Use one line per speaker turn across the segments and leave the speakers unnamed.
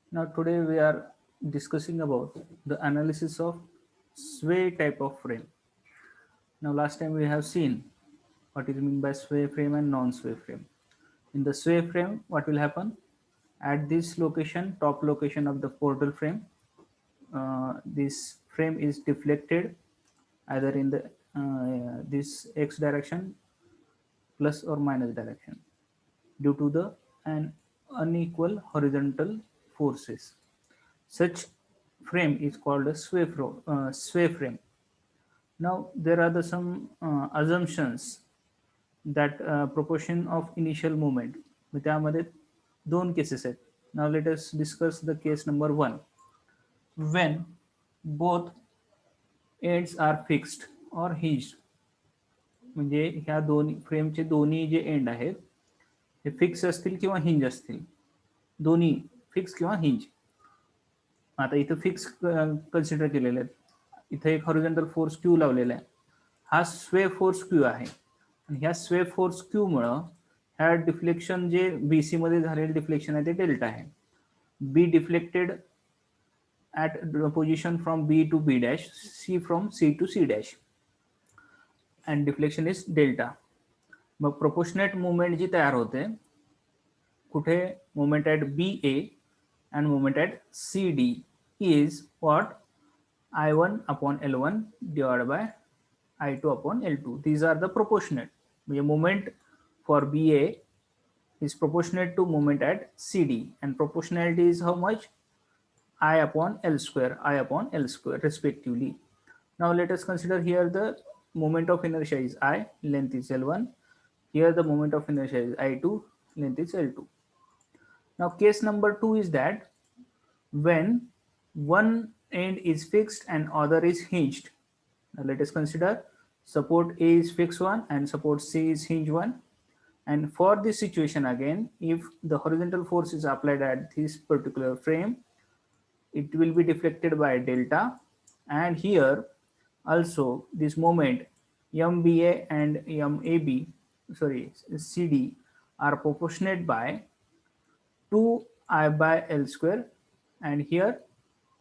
Now today we are discussing about the analysis of sway type of frame. Now last time we have seen what is meant by sway frame and non-sway frame. In the sway frame, what will happen? At this location, top location of the portal frame, this frame is deflected either in the this x direction plus or minus direction due to the an unequal horizontal forces. Such frame is called a sway frame. Now there are some assumptions that proportion of initial movement. त्यामध्ये दोन cases आहेत. Now let us discuss the case number 1. When both ends are fixed or hinged, म्हणजे ह्या दोन फ्रेमचे दोन्ही जे and आहेत हे fix असतील किंवा हिंज असतील, दोन्ही फिक्स किंवा हिंज. आता इथं फिक्स कन्सिडर केलेले आहेत. इथं एक हॉरिझॉन्टल फोर्स क्यू लावलेला आहे. हा स्वे फोर्स क्यू आहे आणि ह्या स्वे फोर्स क्यू मुळे ह्या डिफ्लेक्शन जे बीसी मध्ये झालेले डिफ्लेक्शन आहे ते डेल्टा आहे. Be deflected at position from B to B dash, C from C to C dash, and deflection is delta. मग प्रोपोर्शनेट मुवमेंट जी तयार होते कुठे moment at B A and moment at C D is what I1 upon L1 divided by I2 upon L2. These are the proportionate. म्हणजे moment for BA is proportionate to moment at CD, and proportionality is how much? I upon L square respectively. Now let us consider here the moment of inertia is I, length is L1. Here the moment of inertia is I2, length is L2. Now case number 2 is that when one end is fixed and other is hinged. Now let us consider support A is fixed one and support C is hinged one. And for this situation again, if the horizontal force is applied at this particular frame, it will be deflected by delta. And here also this moment MBA and CD are proportionate by 2I by L square, and here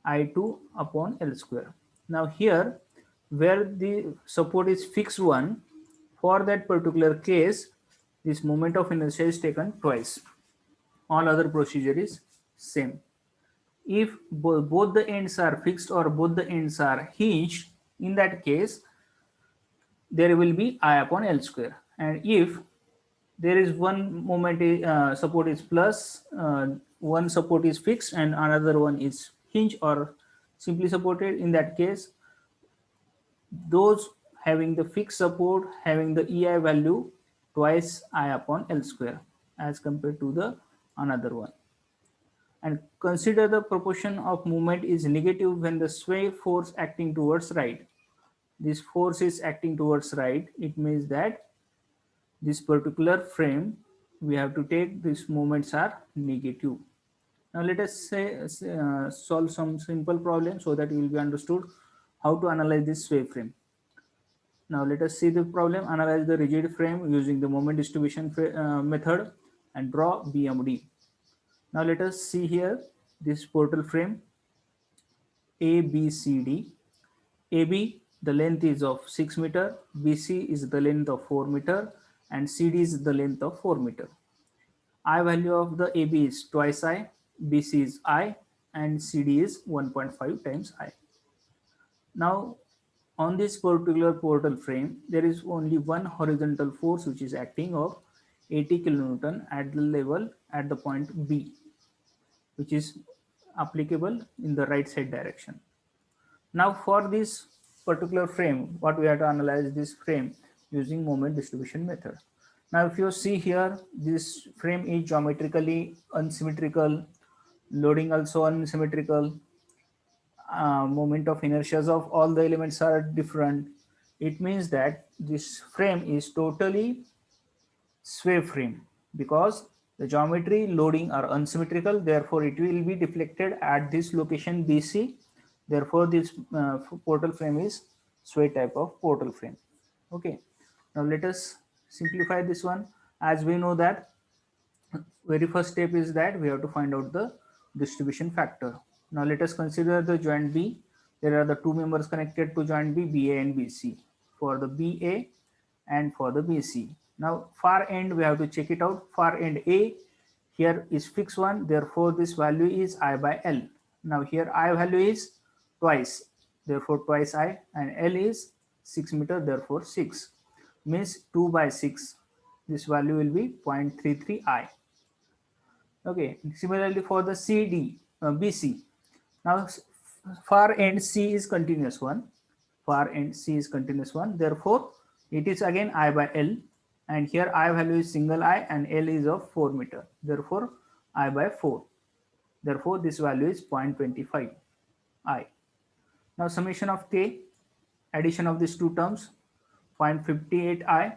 I2 upon L square. Now here where the support is fixed one, for that particular case this moment of inertia is taken twice. All other procedure is same. If both the ends are fixed or both the ends are hinged, in that case there will be I upon L square. And if there is one moment support is plus, one support is fixed and another one is hinged or simply supported, in that case those having the fixed support having the EI value twice I upon L square as compared to the another one. And consider the proportion of movement is negative when the sway force acting towards right. This force is acting towards right. It means that this particular frame we have to take these moments are negative. Now let us solve some simple problem so that you will be understood how to analyze this sway frame. Now let us see the problem. Analyze the rigid frame using the moment distribution method and draw BMD. Now let us see here this portal frame ABCD. AB, the length is of 6 meter, BC is the length of 4 meter, and CD is the length of 4 meter. I value of the AB is twice I, BC is I, and CD is 1.5 times I. Now on this particular portal frame, there is only one horizontal force which is acting of 80 kilonewton at the level at the point B, which is applicable in the right side direction. Now for this particular frame, what we have to analyze this frame using moment distribution method. Now if you see here, this frame is geometrically unsymmetrical, loading also unsymmetrical, moment of inertias of all the elements are different. It means that this frame is totally sway frame because the geometry loading are unsymmetrical, therefore it will be deflected at this location BC. Therefore this portal frame is sway type of portal frame. Okay, now let us simplify this one. As we know that very first step is that we have to find out the distribution factor. Now let us consider the joint B. There are the two members connected to joint B, BA and BC. For the BA and for the BC. Now far end we have to check it out. Far end A here is fixed one, therefore this value is I by L. Now here I value is twice, therefore twice I, and L is 6 meter, therefore 6, means 2 by 6. This value will be 0.33 I. Okay, similarly for the BC. Now far end C is continuous one, far end C is continuous one, therefore it is again I by L, and here I value is single I and L is of 4 meter, therefore I by 4, therefore this value is 0.25 I. Now summation of K, addition of these two terms, 0.58 I,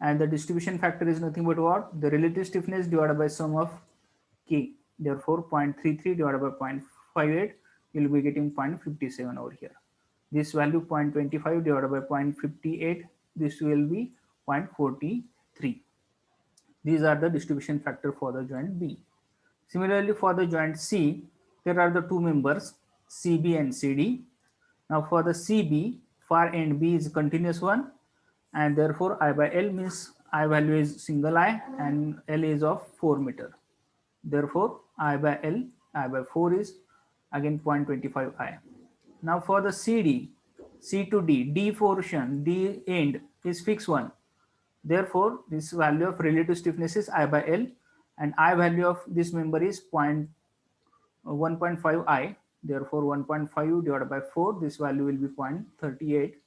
and the distribution factor is nothing but what? The relative stiffness divided by sum of K. Therefore 0.33 divided by 0.58, you will be getting 0.57 over here. This value 0.25 divided by 0.58, this will be 0.43. These are the distribution factor for the joint B. Similarly for the joint C, there are the two members CB and CD. Now for the CB, far end B is continuous one, and therefore I by L means I value is single I and L is of 4 meter. Therefore I by L, I by 4 is again 0.25 I. Now for the CD, C to D, D portion, D end is fixed one. Therefore this value of relative stiffness is I by L, and I value of this member is 1.5 I. Therefore 1.5 divided by 4, this value will be 0.38.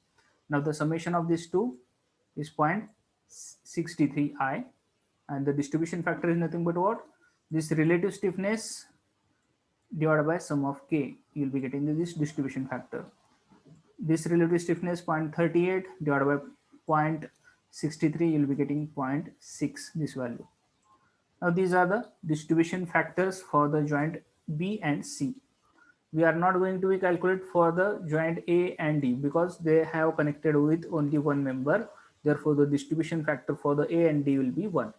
Now the summation of these two is 0.63 I, and the distribution factor is nothing but what? This relative stiffness divided by sum of K. You will be getting this distribution factor. This relative stiffness 0.38 divided by 0.63, you will be getting 0.6, this value. Now these are the distribution factors for the joint B and C. We are not going to be calculate for the joint A and D because they have connected with only one member. Therefore the distribution factor for the A and D will be 1.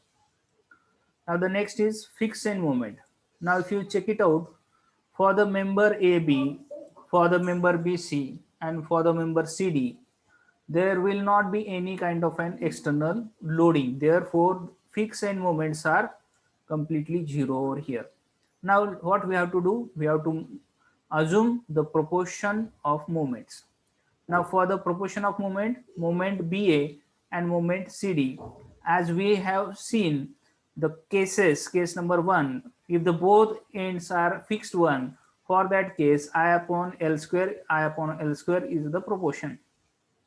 Now the next is fixed end moment. Now if you check it out, for the member AB, for the member BC, and for the member CD, there will not be any kind of an external loading. Therefore fixed end moments are completely zero over here. Now what we have to do, we have to assume the proportion of moments. Now for the proportion of moment BA and moment CD, as we have seen the cases, case number 1, if the both ends are fixed one, for that case I upon L square is the proportion.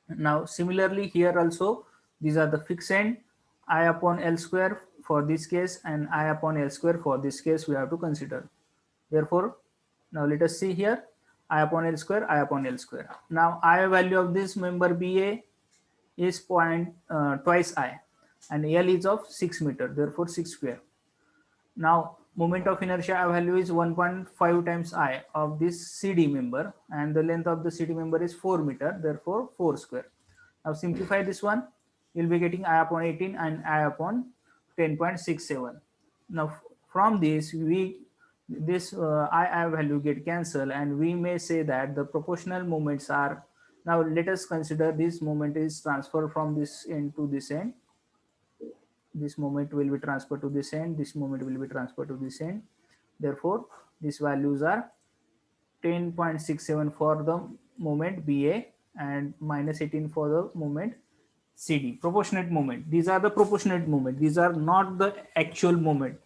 Now similarly here also, these are the fixed end, I upon L square for this case and I upon L square for this case we have to consider. Therefore now let us see here, I upon L square, I upon L square. Now I value of this member BA is twice I, and L is of 6 meter, therefore 6 square. Now moment of inertia value is 1.5 times I of this CD member, and the length of the CD member is 4 meter, therefore 4 square. Now simplify this one, you'll be getting I upon 18 and I upon 10.67. Now from this I value get cancelled, and we may say that the proportional moments are, now let us consider this moment is transferred from this end to this end. This moment will be transferred to this end, this moment will be transferred to this end. Therefore these values are 10.67 for the moment BA and minus 18 for the moment CD. Proportionate moment, these are the proportionate moment, these are not the actual moment.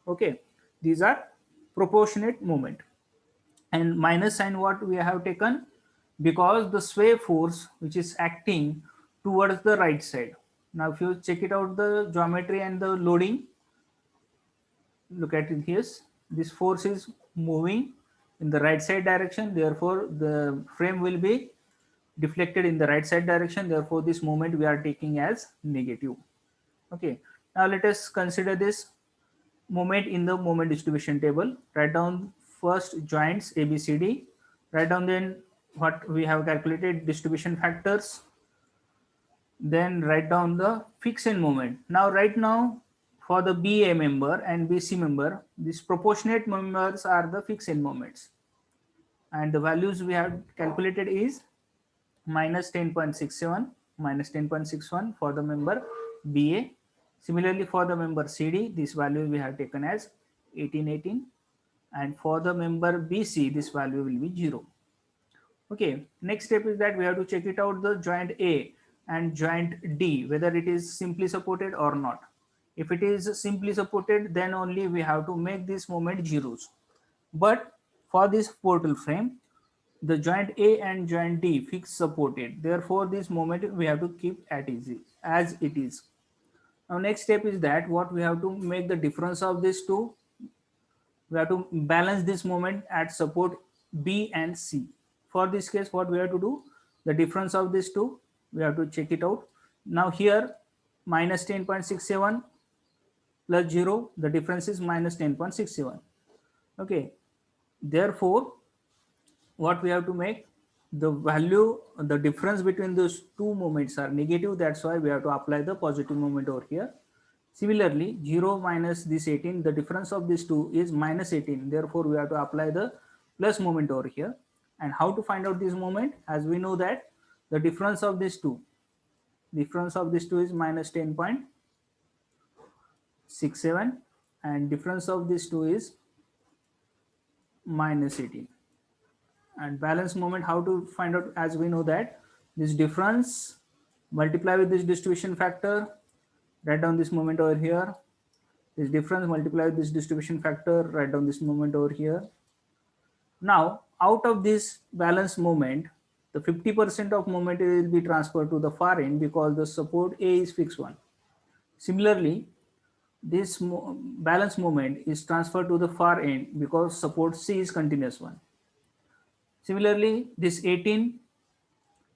Okay, these are proportionate moment. And minus sign what we have taken, because the sway force which is acting towards the right side. Now if you check it out, the geometry and the loading, look at it here, this force is moving in the right side direction, therefore the frame will be deflected in the right side direction, therefore this moment we are taking as negative. Okay, now let us consider this moment in the moment distribution table. Write down first joints ABCD, write down then what we have calculated distribution factors, then write down the fixed end moment. Now right now for the BA member and BC member, these proportionate members are the fixed end moments. And the values we have calculated is minus 10.67, minus 10.61 for the member BA. Similarly, for the member CD, this value we have taken as 1818. And for the member BC, this value will be 0. Okay, next step is that we have to check it out the joint A and joint D, whether it is simply supported or not. If it is simply supported, then only we have to make this moment zeros. But for this portal frame, the joint A and joint D fixed supported. Therefore, this moment we have to keep at easy as it is. Now, next step is that what we have to make the difference of these two. We have to balance this moment at support B and C. For this case, what we have to do, the difference of these two, we have to check it out. Now here, minus 10.67 plus 0, the difference is minus 10.67. Okay, therefore, what we have to make, the value, the difference between those two moments are negative. That's why we have to apply the positive moment over here. Similarly, 0 minus this 18, the difference of these two is minus 18. Therefore, we have to apply the plus moment over here. And how to find out this moment? As we know that the difference of these two is minus 10.67 and difference of these two is minus 18. And balance moment, how to find out? As we know that this difference multiply with this distribution factor, write down this moment over here. This difference multiply with this distribution factor, write down this moment over here. Now, out of this balance moment, the 50% of moment will be transferred to the far end because the support A is fixed one. Similarly, this balance moment is transferred to the far end because support C is continuous one. Similarly, this 18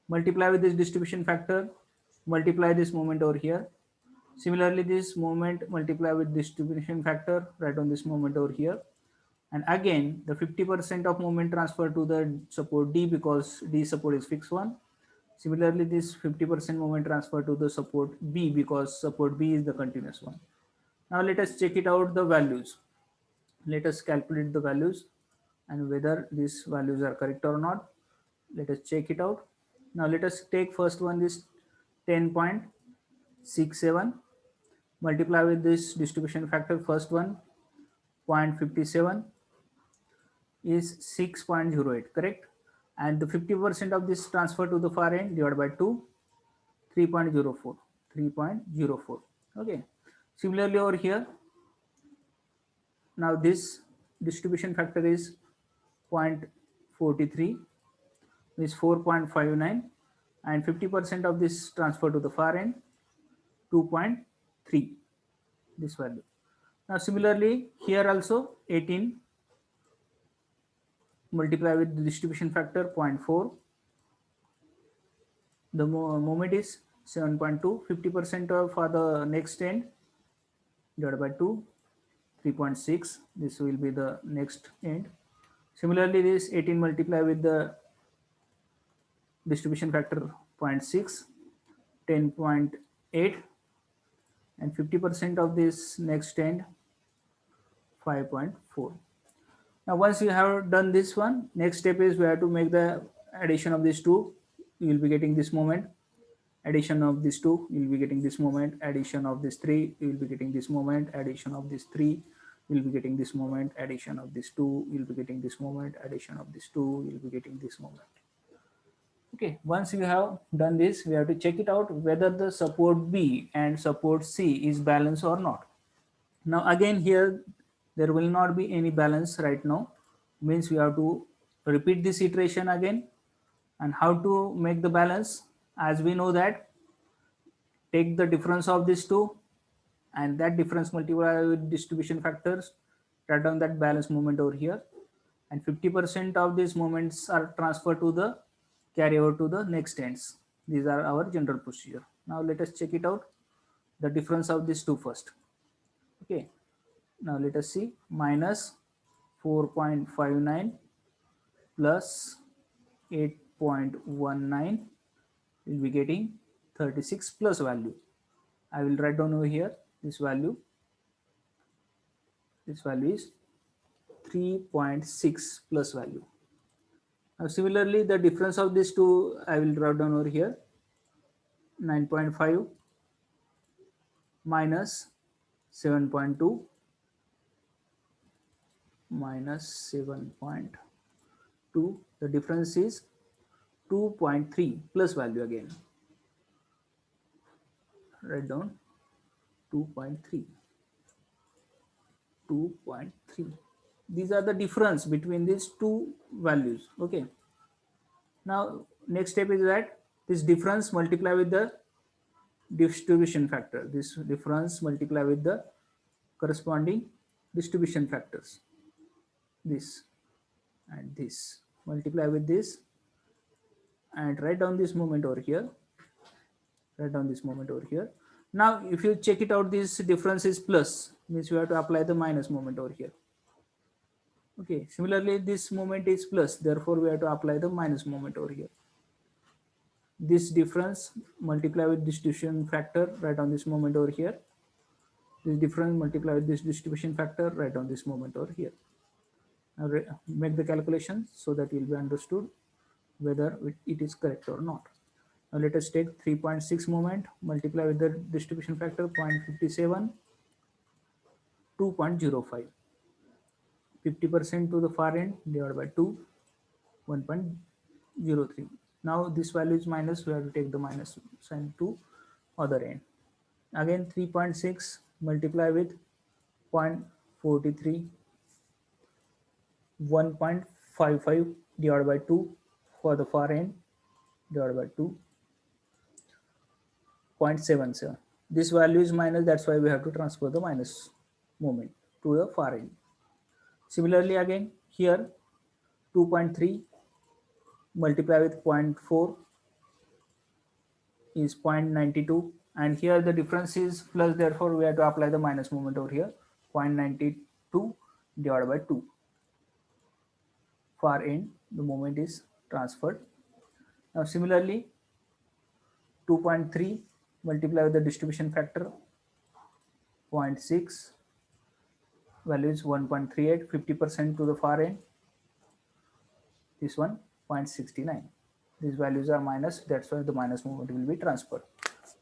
multiply with this distribution factor, multiply this moment over here. Similarly, this moment multiply with distribution factor, write on this moment over here. And again, the 50% of moment transfer to the support D because D support is fixed one. Similarly, this 50% moment transfer to the support B because support B is the continuous one. Now let us check it out the values. Let us calculate the values and whether these values are correct or not. Let us check it out. Now let us take first one, this 10.67 multiply with this distribution factor, first one 0.57 is 6.08, correct? And the 50% of this transfer to the far end divided by 2, 3.04. Okay. Similarly over here, now this distribution factor is 0.43 is 4.59 and 50% of this transfer to the far end 2.3, this value. Now similarly here also 18 multiply with the distribution factor 0.4, the moment is 7.2, 50% of for the next end divided by 2, 3.6, this will be the next end. Similarly, this 18 multiply with the distribution factor 0.6, 10.8 and 50% of this next end 5.4. Now once you have done this one, next step is we have to make the addition of these two. You will be getting this moment, addition of these two, you will be getting this moment, addition of this 3, you will be getting this moment, addition of this 3, you will be getting this moment, addition of this 2, you will be getting this moment, addition of this 2, you will be getting this moment. Okay, once you have done this, we have to check it out whether the support B and support C is balanced or not. Now again here there will not be any balance right now, means we have to repeat this iteration again. And how to make the balance? As we know that take the difference of these two and that difference multiply with distribution factors, write down that balance moment over here, and 50% of these moments are transferred to the carry over to the next ends. These are our general procedure. Now let us check it out, the difference of these two first. Okay, now let us see, minus 4.59 plus 8.19 will be getting 36 plus value. I will write down over here this value This value is 3.6 plus value. Now similarly, the difference of these two I will draw down over here. 9.5 minus 7.2 minus 7.2. The difference is 2.3 plus value again. Write down 2.3. 2.3. These are the difference between these two values. Okay. Now next step is that this difference multiply with the distribution factor. This difference multiply with the corresponding distribution factors. This and this. Multiply with this and write down this moment over here. Write down this moment over here. Now if you check it out, this difference is plus, means you have to apply the minus moment over here. Okay, similarly this moment is plus, therefore we have to apply the minus moment over here. This difference multiply with distribution factor, write down this moment over here. This difference multiply with this distribution factor, write down this moment over here. Now make the calculation so that will be understood whether it is correct or not. Now let us take 3.6 moment, multiply with the distribution factor 0.57, 2.05. 50% to the far end divided by 2, 1.03. Now this value is minus, we have to take the minus sign to other end. Again 3.6 multiply with 0.43, 1.55 divided by 2 for the far end divided by 2, 0.77. This value is minus, that's why we have to transfer the minus moment to the far end. Similarly again here 2.3 multiply with 0.4 is 0.92, and here the difference is plus, therefore we have to apply the minus moment over here. 0.92 divided by 2. Far end the moment is transferred. Now similarly 2.3 multiply with the distribution factor 0.6, value is 1.38, 50% to the far end, this one 0.69. These values are minus, that's why the minus moment will be transferred.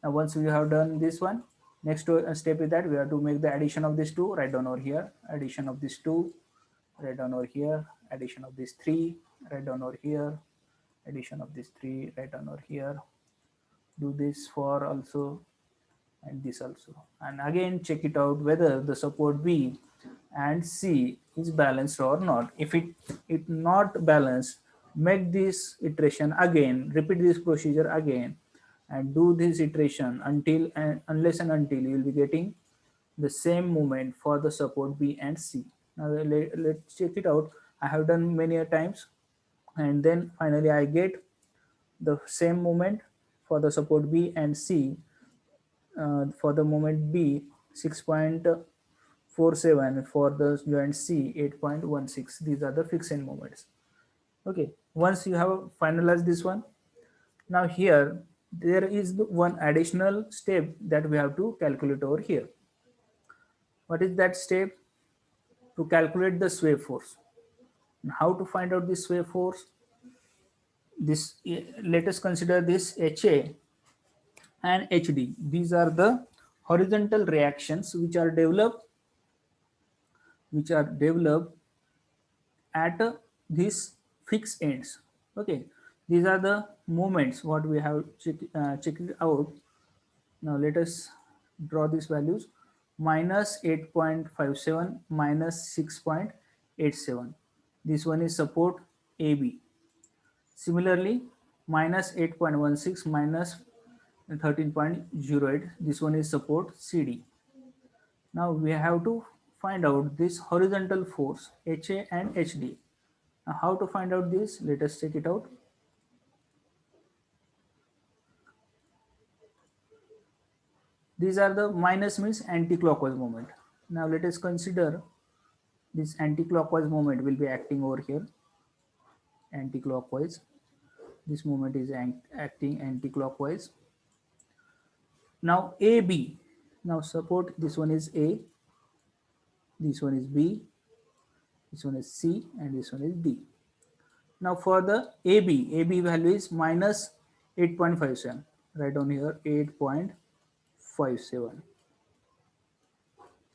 Now once we have done this one, next step is that we have to make the addition of these two, write down over here, addition of these two, write down over here, addition of these three, write down over here, addition of these three, write down over here. Do this for also and this also, and again check it out whether the support B and C is balanced or not. If it not balanced, make this iteration again, repeat this procedure again and do this iteration until and unless and until you will be getting the same moment for the support B and C. Now let's check it out. I have done many a times, and then finally I get the same moment for the support B and C. For the moment B 6.47, for the joint C 8.16. These are the fixed end moments. Okay, once you have finalized this one, now here there is one additional step that we have to calculate over here. What is that step? To calculate the sway force. And how to find out this sway force? This, let us consider this HA and HD. These are the horizontal reactions which are developed at these fixed ends. Okay, these are the moments what we have checked out. Now let us draw these values. Minus 8.57 minus 6.87. This one is support AB. Similarly, minus 8.16 minus 13.08. This one is support CD. Now we have to find out this horizontal force HA and HD. Now how to find out this? Let us check it out. These are the minus, means anti-clockwise moment. Now let us consider this anti-clockwise moment will be acting over here. Anti-clockwise. This moment is acting anti-clockwise. Now AB. Now support, this one is A. this one is B, this one is C, and this one is D. Now for the AB value is minus 8.57. Write down here 8.57.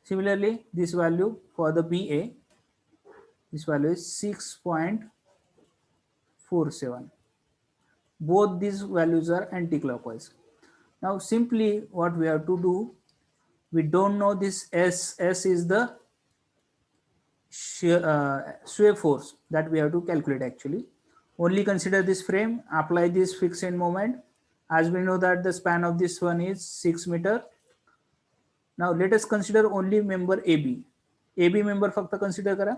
Similarly, this value for the BA, this value is 6.47. Both these values are anti-clockwise. Now simply what we have to do, we don't know this S. S is the sway force that we have to calculate actually. Only consider this frame, apply this fixed end moment. As we know that the span of this one is 6 meter. Now let us consider only member AB. AB member फक्त consider करा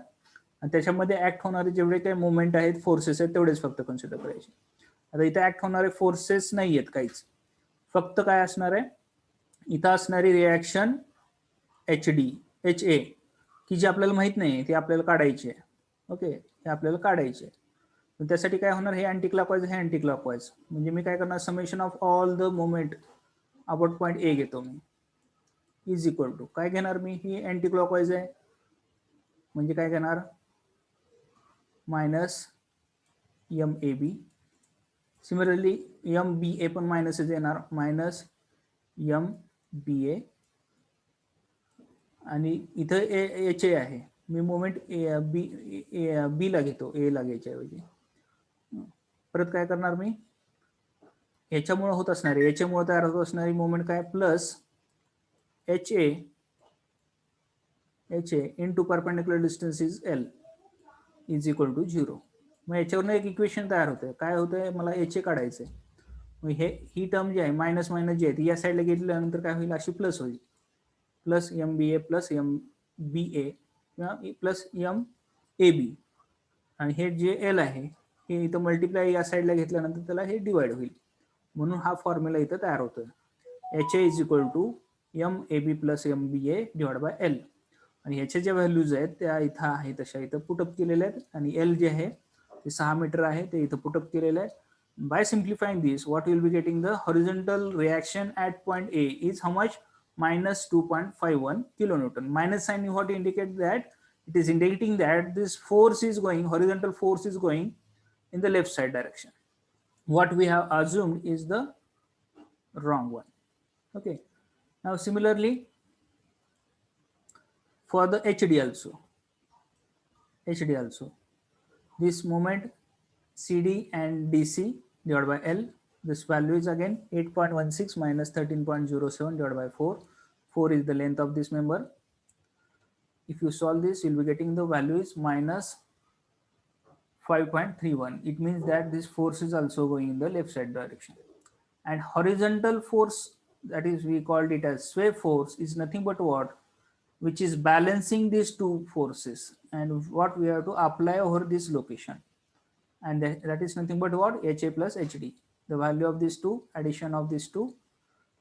आणि त्याच्यामध्ये act होणारे जेवढे काही movement आहेत, forces आहेत, तेवढेच फक्त कन्सिडर करायचे. आता इथे ऍक्ट होणारे फोर्सेस नाही आहेत काहीच, फक्त काय असणार आहे, इथं असणारी रिॲक्शन HD HA की जी आपल्याला माहित नाही, ती आपल्याला काढायची आहे. ओके, हे आपल्याला काढायचे आहे. त्यासाठी काय होणार, हे अँटी क्लॉकवाईज, हे अँटी क्लॉकवाईज. म्हणजे मी काय करणार, summation of all the moment about point A घेतो मी, इज इक्वल टू काय घेणार मी, ही अँटी क्लॉकवाईज आहे म्हणजे काय घेणार, मायनस MAB. सिमिलरली MBA पण मायनसच येणार, मायनस MBA. आणि इथं HA आहे, मी मोमेंट बी ला घेतो, ए ला घ्यायच्या ऐवजी. परत काय करणार मी, याच्यामुळे होत असणारे, याच्यामुळे तयार होत असणारी मोमेंट काय, plus HA into perpendicular distance is L is equal to 0. मग याच्यावरून एक इक्वेशन तयार होतंय. काय होतंय, मला HA काढायचंय. मग ही टर्म जी आहे, मायनस मायनस जी आहे ती या साईडला घेतल्यानंतर काय होईल, अशी प्लस होईल, plus MBA plus MBA plus MAB. आणि हे जे L आहे हे इथं मल्टिप्लाय या साईडला घेतल्यानंतर त्याला हे डिवाइड होईल. म्हणून हा फॉर्म्युला इथं तयार होतोय, HA is equal to MAB plus MBA divide by L. आणि ह्याच्या ज्या व्हॅल्यूज आहेत त्या इथं आहे तशा इथं पुटअप केलेल्या आहेत. आणि L जे आहे ते 6 मीटर आहे, ते इथं पुटअप केलेलं आहे. By simplifying this, what you will be getting, the horizontal reaction at point A is how much, minus 2.51 kilonewton. Minus sign what indicates that it is indicating that this force is going, horizontal force is going in the left side direction. What we have assumed is the wrong one. Okay, now similarly for the HD also, this moment CD and DC divided by L, this value is again 8.16 minus 13.07 divided by 4. 4 is the length of this member. If you solve this, you'll be getting the value is minus 5.31. It means that this force is also going in the left side direction. And horizontal force, that is we called it as sway force, is nothing but what, which is balancing these two forces, and what we have to apply over this location. And that is nothing but what, HA plus HD. The value of these two, addition of these two,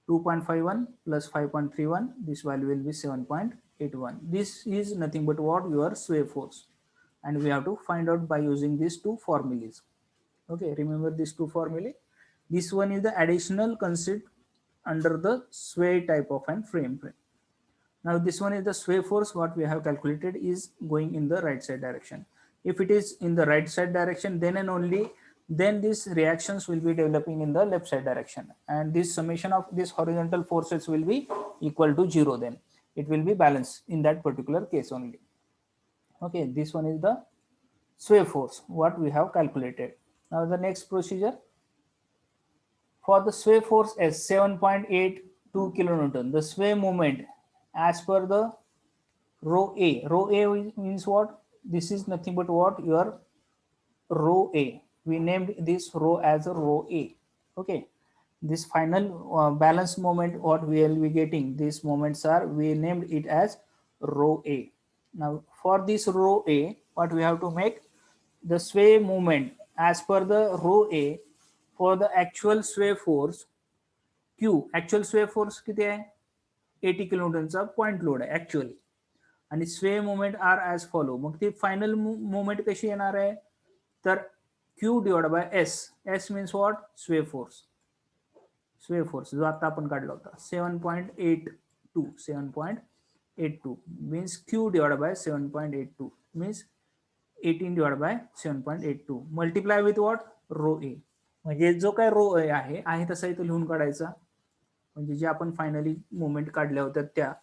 2.51 plus 5.31, this value will be 7.81. This is nothing but what, your sway force, and we have to find out by using these two formulas. Okay, remember these two formulae. This one is the additional concept under the sway type of an frame. Now this one is the sway force, what we have calculated is going in the right side direction. If it is in the right side direction, then and only then these reactions will be developing in the left side direction, and this summation of these horizontal forces will be equal to 0. Then it will be balanced in that particular case only. Okay, this one is the sway force what we have calculated. Now the next procedure for the sway force is 7.82 kilonewton. The sway moment as per the rho A. Rho A means what? This is nothing but what, your rho A. We named this rho as a rho A. Okay, this final balance moment what we will be getting, these moments are, we named it as rho A. Now for this rho A, what we have to make, the sway moment as per the rho A for the actual sway force Q. Actual sway force किती आहे, 80 किलोन्यूटनचा point load आहे actually, आणि स्वे moment are as follow. मग ती final moment कशी येणार आहे, तर Q divide by S. S means what, स्वे फोर्स. स्वे फोर्स जो आता आपण काढला होता 7.82. 82 means Q divided by 7.82 means 18 divided by 7.82 multiply with what रो ए म्हणजे जो काय रो ए आहे तसा इथं लिहून काढायचा म्हणजे जे आपण फायनली मोमेंट काढल्या होत्या त्या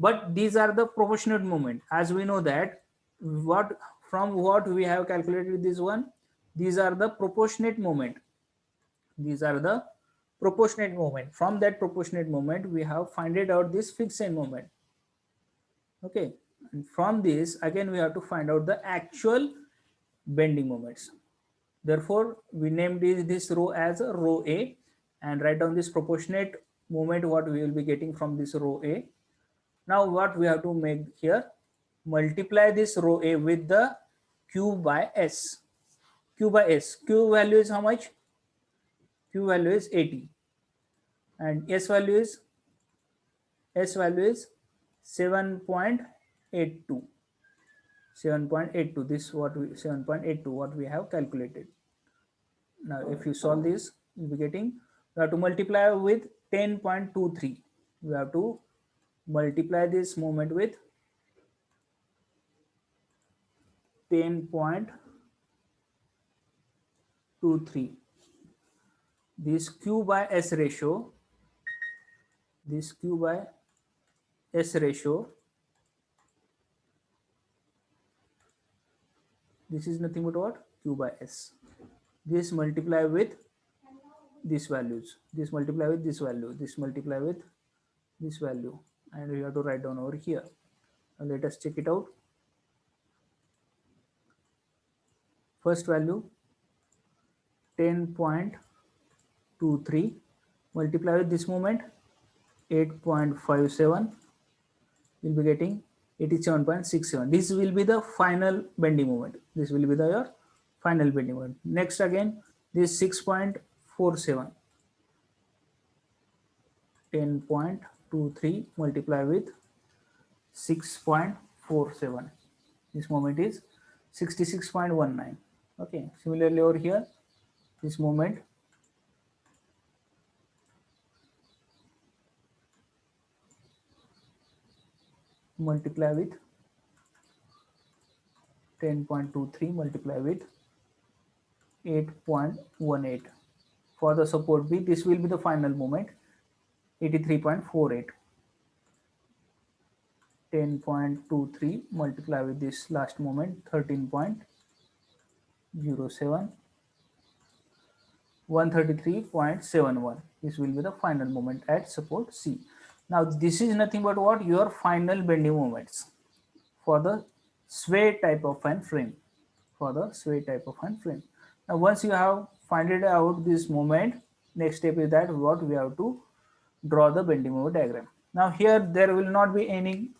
but these are the proportionate moment as we know that what from what we have calculated this one these are the proportionate moment these are the proportionate moment from that proportionate moment we have find it out this fixed end moment okay and from this again we have to find out the actual bending moments therefore we named this row as a row a and write down this proportionate moment what we will be getting from this row a. Now what we have to make here multiply this row a with the q by s q by s q value is how much q value is 80 and s value is 7.82 7.82 this what we 7.82 what we have calculated. Now if you solve this you'll be getting we have to multiply with 10.23 we have to multiply this moment with 10.23 this q by s ratio this q by s ratio this is nothing but what q by s this multiply with these values this multiply with this value this multiply with this value and we have to write down over here. Now let us check it out. First value 10.23 multiply with this moment 8.57 will be getting 87.67 this will be the final bending moment this will be the your final bending moment. Next again this 6.47 10.23 multiply with 6.47 this moment is 66.19 okay similarly over here this moment multiply with 10.23 multiply with 8.18 for the support B this will be the final moment 83.48 10.23 multiply with this last moment 13.07 133.71 this will be the final moment at support C. Now this is nothing but what your final bending moments for the sway type of fan frame for the sway type of fan frame. Now once you have find it out this moment next step is that what we have to draw the bending moment diagram. Now here there will not be any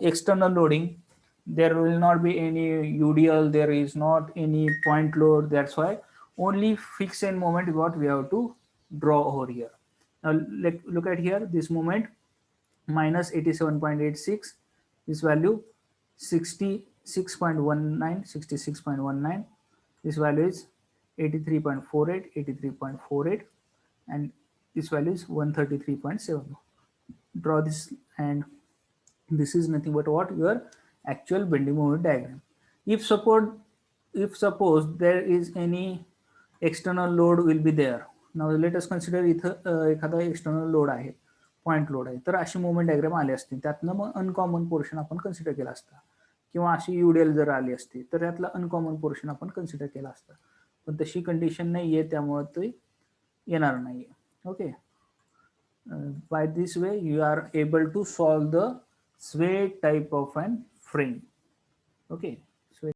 external loading there will not be any UDL there is not any point load that's why only fixed end moment what we have to draw over here. Now look at here this moment minus 87.86 this value 66.19 this value is 83.48 and this value is 133.7 draw this and this is nothing but what your actual bending moment diagram. If suppose there is any external load will be there. Now let us consider इथं एखादा external load आहे point load आहे तर अशी moment diagram आले असते त्यातनं मग uncommon portion आपण कन्सिडर केला असता किंवा अशी UDL जर आली असती तर त्यातला अनकॉमन पोर्शन आपण कन्सिडर केला असता पण तशी कंडिशन नाहीये त्यामुळे ते येणार नाहीये okay. By this way you are able to solve the sway type of an frame okay.